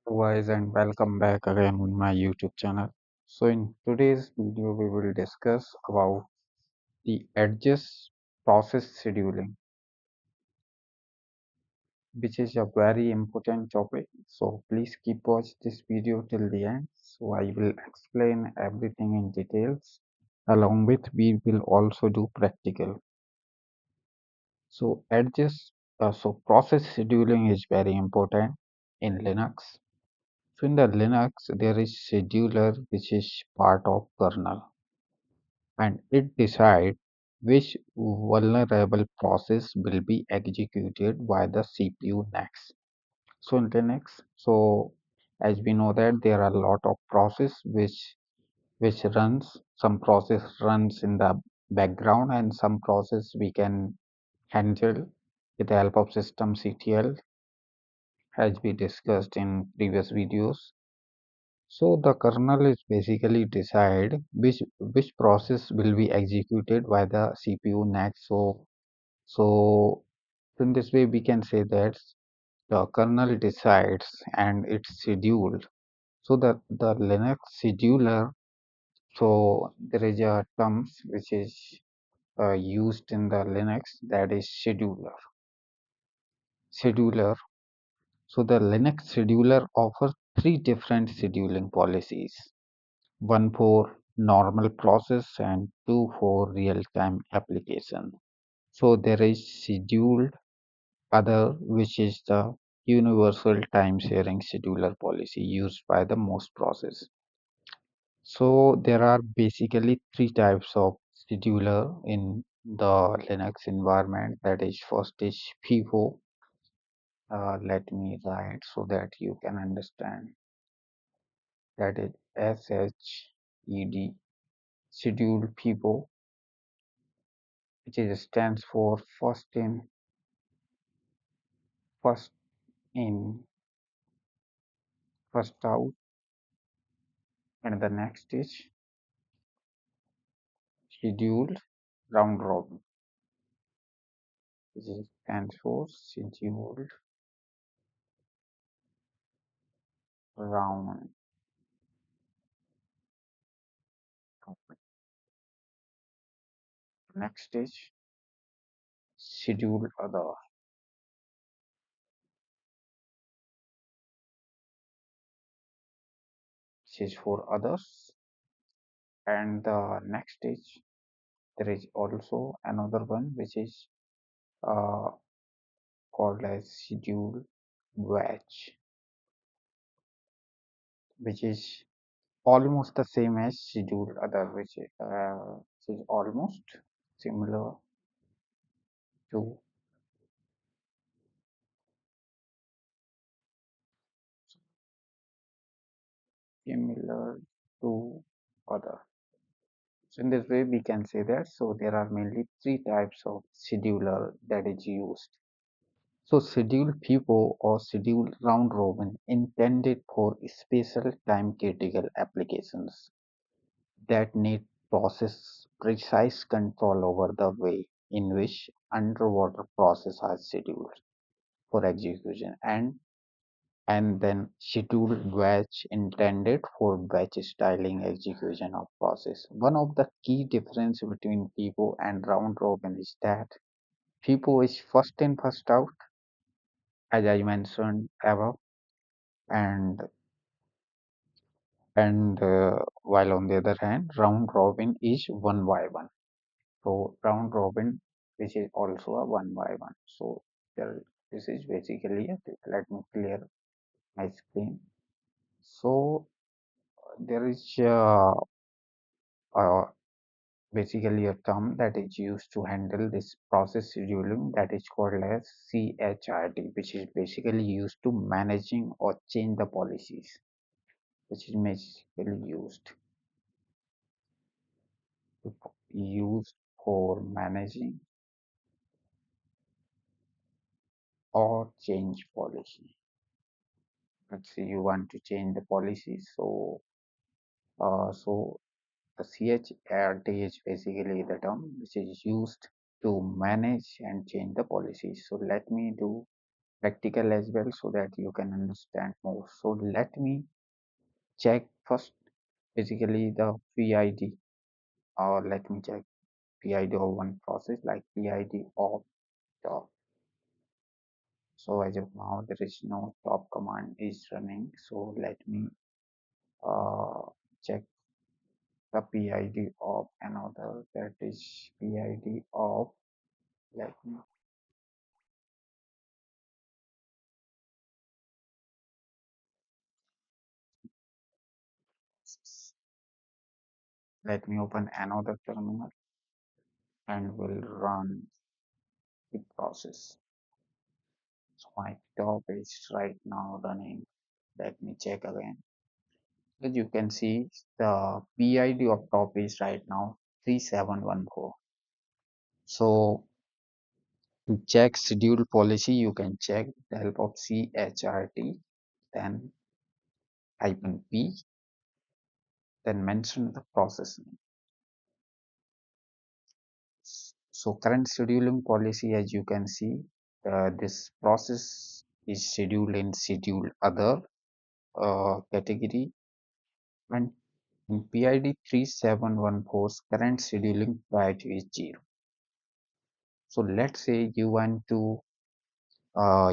Guys, and welcome back again on my YouTube channel. So in today's video we will discuss about the edges process scheduling, which is a very important topic. So please keep watch this video till the end. So I will explain everything in details. Along with we will also do practical. So process scheduling is very important in Linux. So in the Linux, there is scheduler which is part of kernel and it decides which vulnerable process will be executed by the CPU next. So in Linux, as we know that there are a lot of process which runs, some process runs in the background and some process we can handle with the help of systemctl as we discussed in previous videos. So the kernel is basically decide which process will be executed by the CPU next. So in this way we can say that the kernel decides and it's scheduled. So the Linux scheduler. So there is a term which is used in the Linux, that is scheduler. Scheduler. So the Linux scheduler offers three different scheduling policies. One for normal process and two for real-time application. So there is scheduled other, which is the universal time sharing scheduler policy used by the most process. So there are basically three types of scheduler in the Linux environment. That is, first is FIFO. Let me write so that you can understand. That is SHED, scheduled FIFO, which is stands for first in, first out, and the next is scheduled round robin, which is stands for scheduled round robin. Next is scheduled other, which is for others, and the next is there is also another one which is uh, called as scheduled batch, which is almost the same as scheduled other, which is almost similar to similar to other. So in this way we can say that so there are mainly three types of scheduler that is used. So scheduled FIFO or scheduled round robin intended for special time critical applications that need process precise control over the way in which underwater processes are scheduled for execution, and then scheduled batch intended for batch styling execution of process. One of the key difference between FIFO and round robin is that FIFO is first in first out, as I mentioned above, and while on the other hand round robin is one by one. So round robin, which is also a one by one. So there, this is basically it. Let me clear my screen. So there is uh, basically a term that is used to handle this process scheduling, that is called as chrt, which is basically used to managing or change the policies, which is basically used for managing or change policy. Let's say you want to change the policy, so the chrt is basically the term which is used to manage and change the policies. So let me do practical as well so that you can understand more. So let me check first basically the PID, or let me check PID of one process like PID of top. So as of now there is no top command is running. So let me uh, check the PID of another, that is PID of, let me open another terminal and will run the process. So my top is right now running. Let me check again. As you can see, the PID of top is right now 3714. So to check schedule policy, you can check with the help of chrt, then hyphen p, then mention the process name. So current scheduling policy, as you can see, this process is scheduled in schedule other category, and in PID 3714's current scheduling priority is 0. So let's say you want to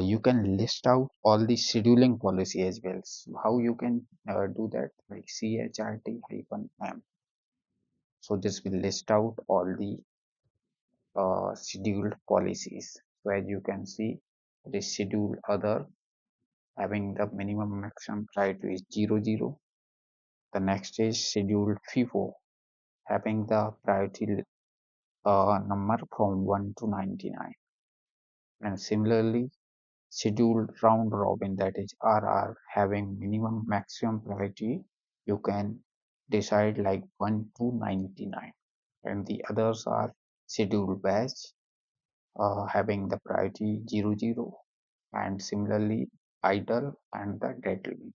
you can list out all the scheduling policy as well. So how you can do that, like chrt-m. So this will list out all the scheduled policies. So as you can see, the schedule other having the minimum maximum priority is 00. The next is scheduled FIFO having the priority number from 1 to 99. And similarly, scheduled round robin, that is RR, having minimum maximum priority, you can decide like 1 to 99. And the others are scheduled batch having the priority 00, and similarly idle and the dead limit.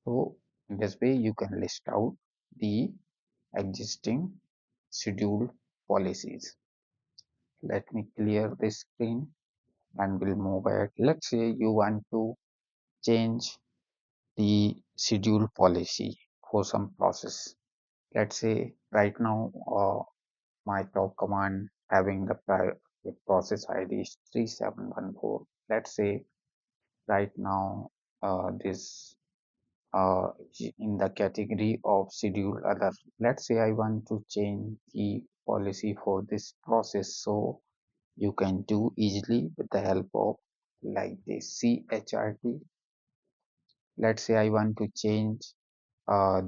So in this way you can list out the existing scheduled policies. Let me clear this screen and we'll move ahead. Let's say you want to change the schedule policy for some process. Let's say right now my top command having the process ID is 3714. Let's say right now this in the category of schedule other. Let's say I want to change the policy for this process, so you can do easily with the help of like this chrt. Let's say I want to change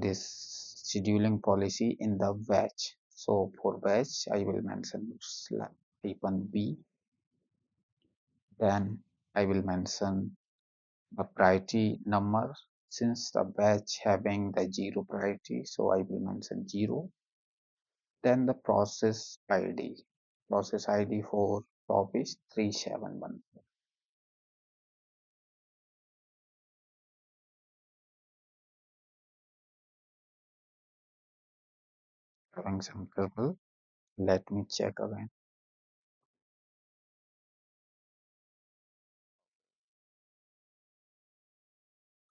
this scheduling policy in the batch. So for batch I will mention hyphen b, then I will mention the priority number. Since the batch having the 0 priority, so I will mention 0. Then the process id for top is 371. Having some trouble, let me check again.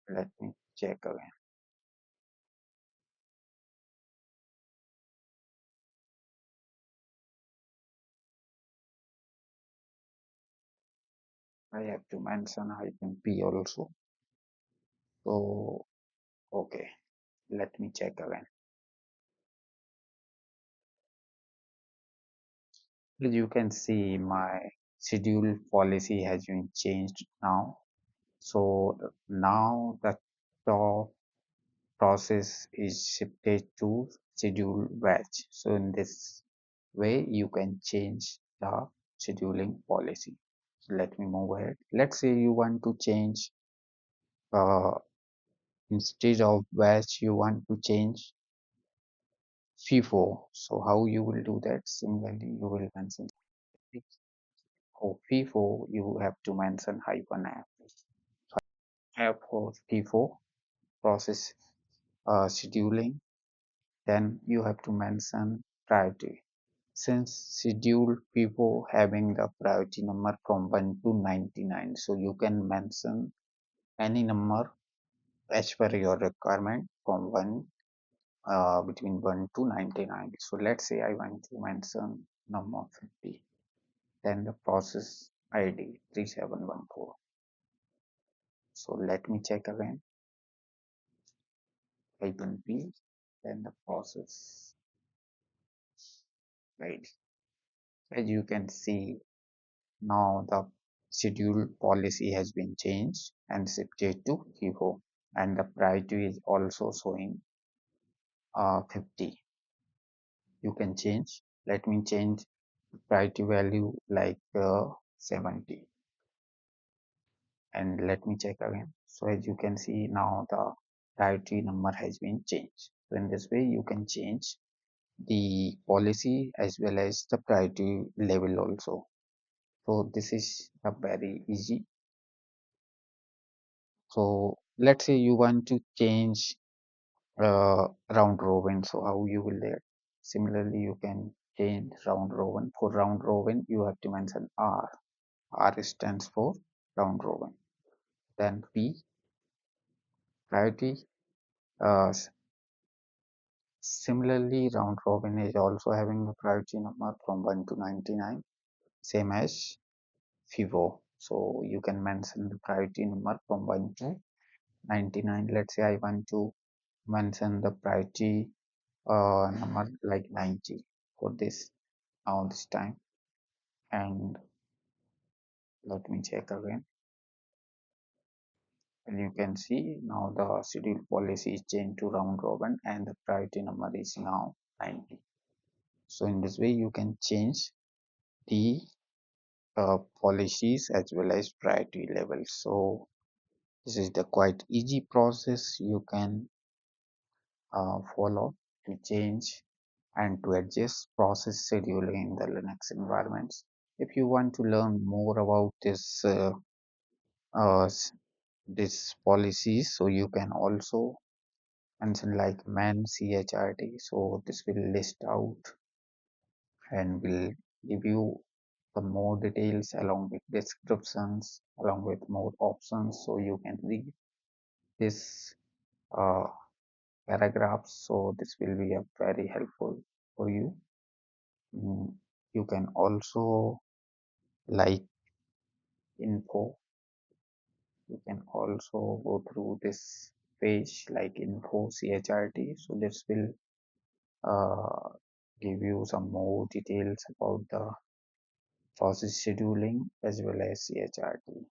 Let me check again. I have to mention hyphen p also. So okay, let me check again. As you can see, my schedule policy has been changed now. So now the top process is shifted to schedule batch. So in this way, you can change the scheduling policy. So let me move ahead. Let's say you want to change instead of batch, you want to change FIFO. So how you will do that? Similarly, you will mention for FIFO, you have to mention hyphen F. F for FIFO process scheduling. Then you have to mention priority. since schedule people having the priority number from 1 to 99, so you can mention any number as per your requirement from 1 between 1 to 99. So let's say I want to mention number 50, then the process ID 3714. So let me check again, hyphen P, then the process ID. As you can see, now the schedule policy has been changed and shifted to FIFO, and the priority is also showing 50. You can change. Let me change priority value like 70, and let me check again. So as you can see, now the priority number has been changed. So in this way you can change the policy as well as the priority level also. So this is a very easy. So let's say you want to change round robin, so how you will do it? Similarly, you can change round robin. For round robin you have to mention R stands for round robin, then P, priority. Similarly, round robin is also having a priority number from 1 to 99, same as FIVO. So you can mention the priority number from 1 to 99. Let's say I want to mention the priority number like 90 for this now this time, and let me check again, and you can see now the schedule policy is changed to round robin and the priority number is now 90. So in this way you can change the policies as well as priority levels. So this is the quite easy process you can follow to change and to adjust process scheduling in the Linux environments. If you want to learn more about uh, this policies, so you can also mention like man chrt. So this will list out and will give you the more details along with descriptions along with more options, so you can read this uh, paragraphs. So this will be a very helpful for you. Mm, you can also like info, you can also go through this page like info chrt. So this will uh, give you some more details about the process scheduling as well as chrt.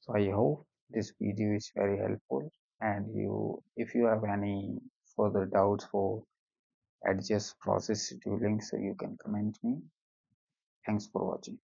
So I hope this video is very helpful, and you if you have any further doubts for adjust process scheduling, so you can comment me. Thanks for watching.